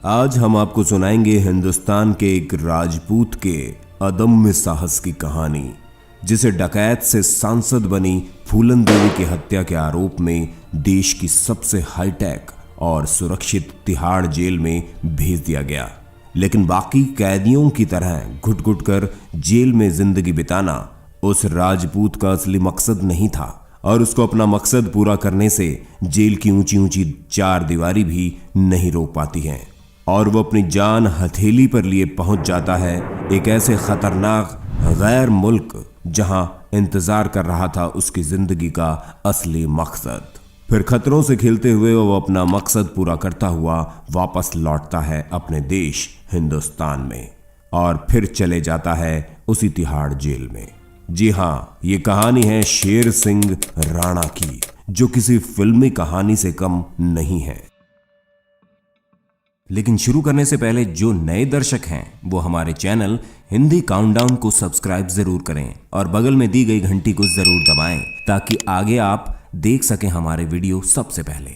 आज हम आपको सुनाएंगे हिंदुस्तान के एक राजपूत के अदम्य साहस की कहानी, जिसे डकैत से सांसद बनी फूलन देवी की हत्या के आरोप में देश की सबसे हाईटेक और सुरक्षित तिहाड़ जेल में भेज दिया गया। लेकिन बाकी कैदियों की तरह घुट घुट कर जेल में जिंदगी बिताना उस राजपूत का असली मकसद नहीं था, और उसको अपना मकसद पूरा करने से जेल की ऊंची ऊंची चार दीवारी भी नहीं रोक पाती हैं, और वो अपनी जान हथेली पर लिए पहुंच जाता है एक ऐसे खतरनाक गैर मुल्क जहां इंतजार कर रहा था उसकी जिंदगी का असली मकसद। फिर खतरों से खेलते हुए वो अपना मकसद पूरा करता हुआ वापस लौटता है अपने देश हिंदुस्तान में, और फिर चले जाता है उसी तिहाड़ जेल में। जी हाँ, ये कहानी है शेर सिंह राणा की, जो किसी फिल्मी कहानी से कम नहीं है। लेकिन शुरू करने से पहले जो नए दर्शक हैं वो हमारे चैनल हिंदी काउंटडाउन को सब्सक्राइब जरूर करें और बगल में दी गई घंटी को जरूर दबाएं, ताकि आगे आप देख सकें हमारे वीडियो सबसे पहले।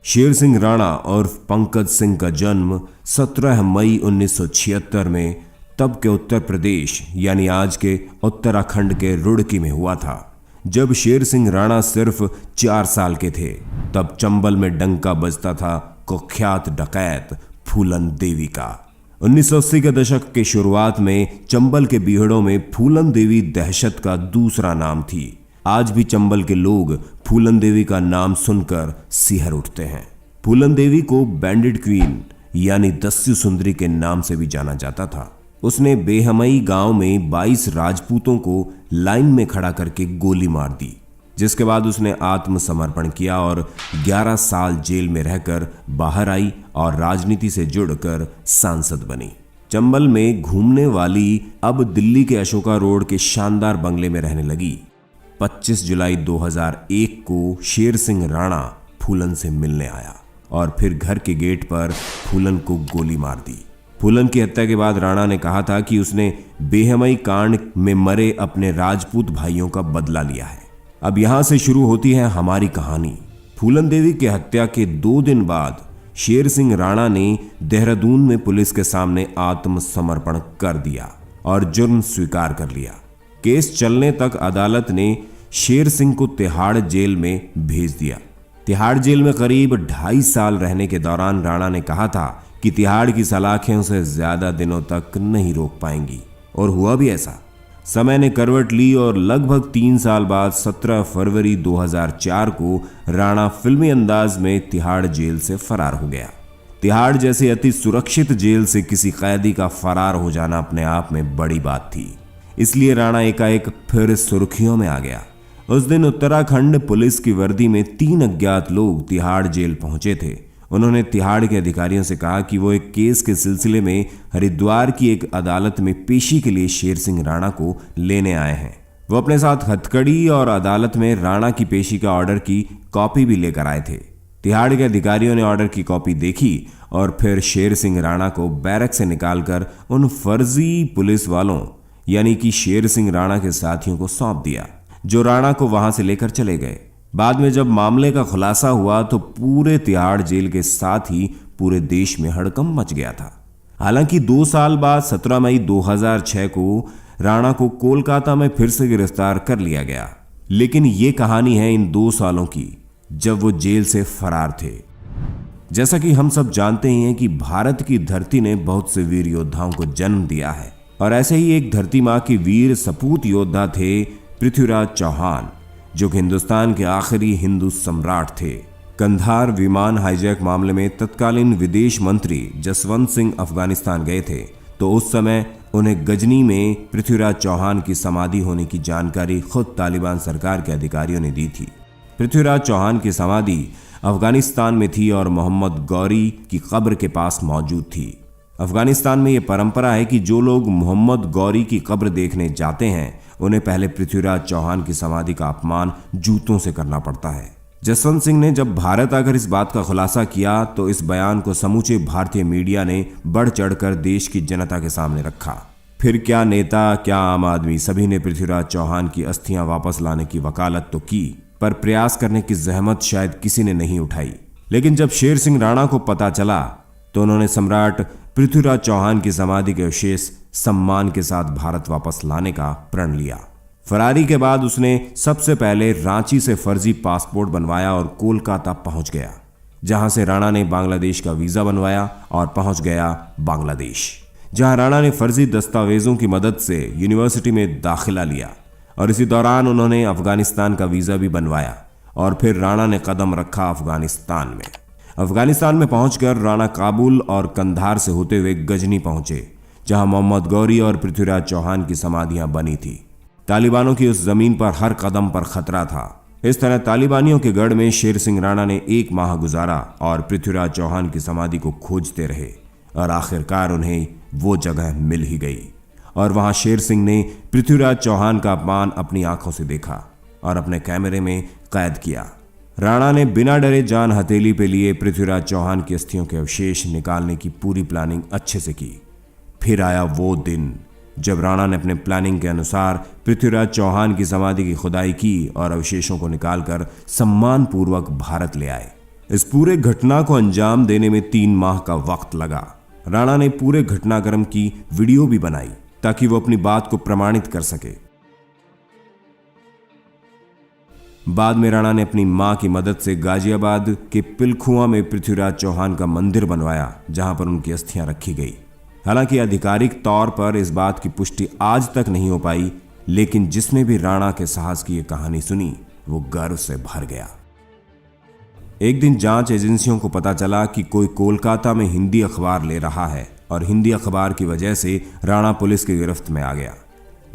शेर सिंह राणा और पंकज सिंह का जन्म 17 मई 1976 में तब के उत्तर प्रदेश यानी आज के उत्तराखंड के रुड़की में हुआ था। जब शेर सिंह राणा सिर्फ 4 साल के थे, तब चंबल में डंका बजता था कुख्यात डकैत फूलन देवी का। 1980 के दशक के शुरुआत में चंबल के बीहड़ों में फूलन देवी दहशत का दूसरा नाम थी। आज भी चंबल के लोग फूलन देवी का नाम सुनकर सिहर उठते हैं। फूलन देवी को बैंडिट क्वीन यानी दस्यु सुंदरी के नाम से भी जाना जाता था। उसने बेहमई गांव में 22 राजपूतों को लाइन में खड़ा करके गोली मार दी, जिसके बाद उसने आत्मसमर्पण किया और 11 साल जेल में रहकर बाहर आई और राजनीति से जुड़कर सांसद बनी। चंबल में घूमने वाली अब दिल्ली के अशोका रोड के शानदार बंगले में रहने लगी। 25 जुलाई 2001 को शेर सिंह राणा फूलन से मिलने आया और फिर घर के गेट पर फूलन को गोली मार दी। फूलन की हत्या के बाद राणा ने कहा था कि उसने बेहमई कांड में मरे अपने राजपूत भाइयों का बदला लिया है। अब यहां से शुरू होती है हमारी कहानी। फूलन देवी की हत्या के 2 दिन बाद शेर सिंह राणा ने देहरादून में पुलिस के सामने आत्मसमर्पण कर दिया और जुर्म स्वीकार कर लिया। केस चलने तक अदालत ने शेर सिंह को तिहाड़ जेल में भेज दिया। तिहाड़ जेल में करीब 2.5 साल रहने के दौरान राणा ने कहा था कि तिहाड़ की सलाखें उसे ज्यादा दिनों तक नहीं रोक पाएंगी, और हुआ भी ऐसा। समय ने करवट ली और लगभग 3 साल बाद 17 फरवरी 2004 को राणा फिल्मी अंदाज में तिहाड़ जेल से फरार हो गया। तिहाड़ जैसे अति सुरक्षित जेल से किसी कैदी का फरार हो जाना अपने आप में बड़ी बात थी, इसलिए राणा एकाएक फिर सुर्खियों में आ गया। उस दिन उत्तराखंड पुलिस की वर्दी में 3 अज्ञात लोग तिहाड़ जेल पहुंचे थे। उन्होंने तिहाड़ के अधिकारियों से कहा कि वो एक केस के सिलसिले में हरिद्वार की एक अदालत में पेशी के लिए शेर सिंह राणा को लेने आए हैं। वो अपने साथ हथकड़ी और अदालत में राणा की पेशी का ऑर्डर की कॉपी भी लेकर आए थे। तिहाड़ के अधिकारियों ने ऑर्डर की कॉपी देखी और फिर शेर सिंह राणा को बैरक से निकालकर उन फर्जी पुलिस वालों यानी कि शेर सिंह राणा के साथियों को सौंप दिया, जो राणा को वहां से लेकर चले गए। बाद में जब मामले का खुलासा हुआ तो पूरे तिहाड़ जेल के साथ ही पूरे देश में हड़कंप मच गया था। हालांकि 2 साल बाद 17 मई 2006 को राणा को कोलकाता में फिर से गिरफ्तार कर लिया गया। लेकिन ये कहानी है इन 2 सालों की, जब वो जेल से फरार थे। जैसा कि हम सब जानते हैं कि भारत की धरती ने बहुत से वीर योद्धाओं को जन्म दिया है, और ऐसे ही एक धरती माँ के वीर सपूत योद्धा थे पृथ्वीराज चौहान, जो कि हिंदुस्तान के आखिरी हिंदू सम्राट थे। कंधार विमान हाईजैक मामले में तत्कालीन विदेश मंत्री जसवंत सिंह अफगानिस्तान गए थे, तो उस समय उन्हें गजनी में पृथ्वीराज चौहान की समाधि होने की जानकारी खुद तालिबान सरकार के अधिकारियों ने दी थी। पृथ्वीराज चौहान की समाधि अफगानिस्तान में थी और मोहम्मद गौरी की कब्र के पास मौजूद थी। अफगानिस्तान में यह परंपरा है कि जो लोग मोहम्मद गौरी की कब्र देखने जाते हैं, उन्हें पहले पृथ्वीराज चौहान की समाधि का अपमान जूतों से करना पड़ता है। जसवंत सिंह ने जब भारत आकर इस बात का खुलासा किया तो इस बयान को समूचे भारतीय मीडिया ने बढ़ चढ़कर देश की जनता के सामने रखा। फिर क्या नेता, क्या आम आदमी, सभी ने पृथ्वीराज चौहान की अस्थियां वापस लाने की वकालत तो की, पर प्रयास करने की जहमत शायद किसी ने नहीं उठाई। लेकिन जब शेर सिंह राणा को पता चला तो उन्होंने सम्राट पृथ्वीराज चौहान की समाधि के अवशेष सम्मान के साथ भारत वापस लाने का प्रण लिया। फरारी के बाद उसने सबसे पहले रांची से फर्जी पासपोर्ट बनवाया और कोलकाता पहुंच गया, जहां से राणा ने बांग्लादेश का वीजा बनवाया और पहुंच गया बांग्लादेश, जहां राणा ने फर्जी दस्तावेजों की मदद से यूनिवर्सिटी में दाखिला लिया और इसी दौरान उन्होंने अफगानिस्तान का वीजा भी बनवाया और फिर राणा ने कदम रखा अफगानिस्तान में। अफगानिस्तान में पहुंचकर राणा काबुल और कंधार से होते हुए गजनी पहुंचे, जहां मोहम्मद गौरी और पृथ्वीराज चौहान की समाधियां बनी थी। तालिबानों की उस जमीन पर हर कदम पर खतरा था। इस तरह तालिबानियों के गढ़ में शेर सिंह राणा ने 1 माह गुजारा और पृथ्वीराज चौहान की समाधि को खोजते रहे और आखिरकार उन्हें वो जगह मिल ही गई और वहां शेर सिंह ने पृथ्वीराज चौहान का अपमान अपनी आंखों से देखा और अपने कैमरे में कैद किया। राणा ने बिना डरे जान हथेली पे लिए पृथ्वीराज चौहान की अस्थियों के अवशेष निकालने की पूरी प्लानिंग अच्छे से की। फिर आया वो दिन जब राणा ने अपने प्लानिंग के अनुसार पृथ्वीराज चौहान की समाधि की खुदाई की और अवशेषों को निकालकर सम्मानपूर्वक भारत ले आए। इस पूरे घटना को अंजाम देने में 3 माह का वक्त लगा। राणा ने पूरे घटनाक्रम की वीडियो भी बनाई ताकि वो अपनी बात को प्रमाणित कर सके। बाद में राणा ने अपनी मां की मदद से गाजियाबाद के पिलखुआ में पृथ्वीराज चौहान का मंदिर बनवाया, जहां पर उनकी अस्थियां रखी गई। हालांकि आधिकारिक तौर पर इस बात की पुष्टि आज तक नहीं हो पाई, लेकिन जिसने भी राणा के साहस की यह कहानी सुनी वो गर्व से भर गया। एक दिन जांच एजेंसियों को पता चला कि कोई कोलकाता में हिंदी अखबार ले रहा है और हिंदी अखबार की वजह से राणा पुलिस की गिरफ्त में आ गया।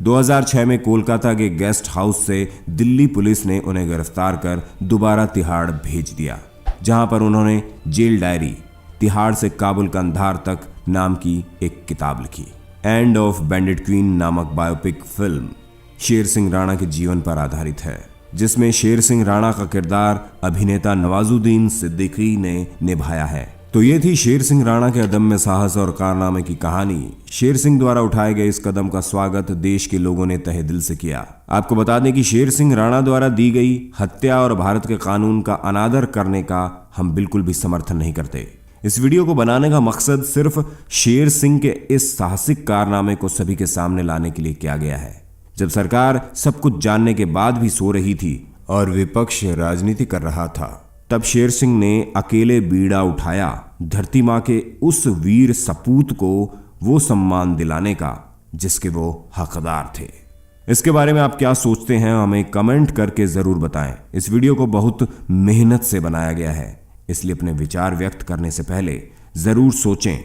2006 में कोलकाता के गेस्ट हाउस से दिल्ली पुलिस ने उन्हें गिरफ्तार कर दोबारा तिहाड़ भेज दिया, जहां पर उन्होंने जेल डायरी तिहाड़ से काबुल कंधार तक नाम की एक किताब लिखी। एंड ऑफ बैंडिट क्वीन नामक बायोपिक फिल्म शेर सिंह राणा के जीवन पर आधारित है, जिसमें शेर सिंह राणा का किरदार अभिनेता नवाजुद्दीन सिद्दीकी ने निभाया है। तो ये थी शेर सिंह राणा के अदम्य साहस और कारनामे की कहानी। शेर सिंह द्वारा उठाए गए इस कदम का स्वागत देश के लोगों ने तहे दिल से किया। आपको बता दें कि शेर सिंह राणा द्वारा दी गई हत्या और भारत के कानून का अनादर करने का हम बिल्कुल भी समर्थन नहीं करते। इस वीडियो को बनाने का मकसद सिर्फ शेर सिंह के इस साहसिक कारनामे को सभी के सामने लाने के लिए किया गया है। जब सरकार सब कुछ जानने के बाद भी सो रही थी और विपक्ष राजनीति कर रहा था, तब शेर सिंह ने अकेले बीड़ा उठाया धरती मां के उस वीर सपूत को वो सम्मान दिलाने का जिसके वो हकदार थे। इसके बारे में आप क्या सोचते हैं हमें कमेंट करके जरूर बताएं। इस वीडियो को बहुत मेहनत से बनाया गया है, इसलिए अपने विचार व्यक्त करने से पहले जरूर सोचें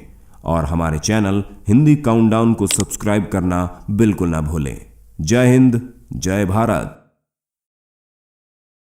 और हमारे चैनल हिंदी काउंटडाउन को सब्सक्राइब करना बिल्कुल ना भूलें। जय हिंद, जय भारत।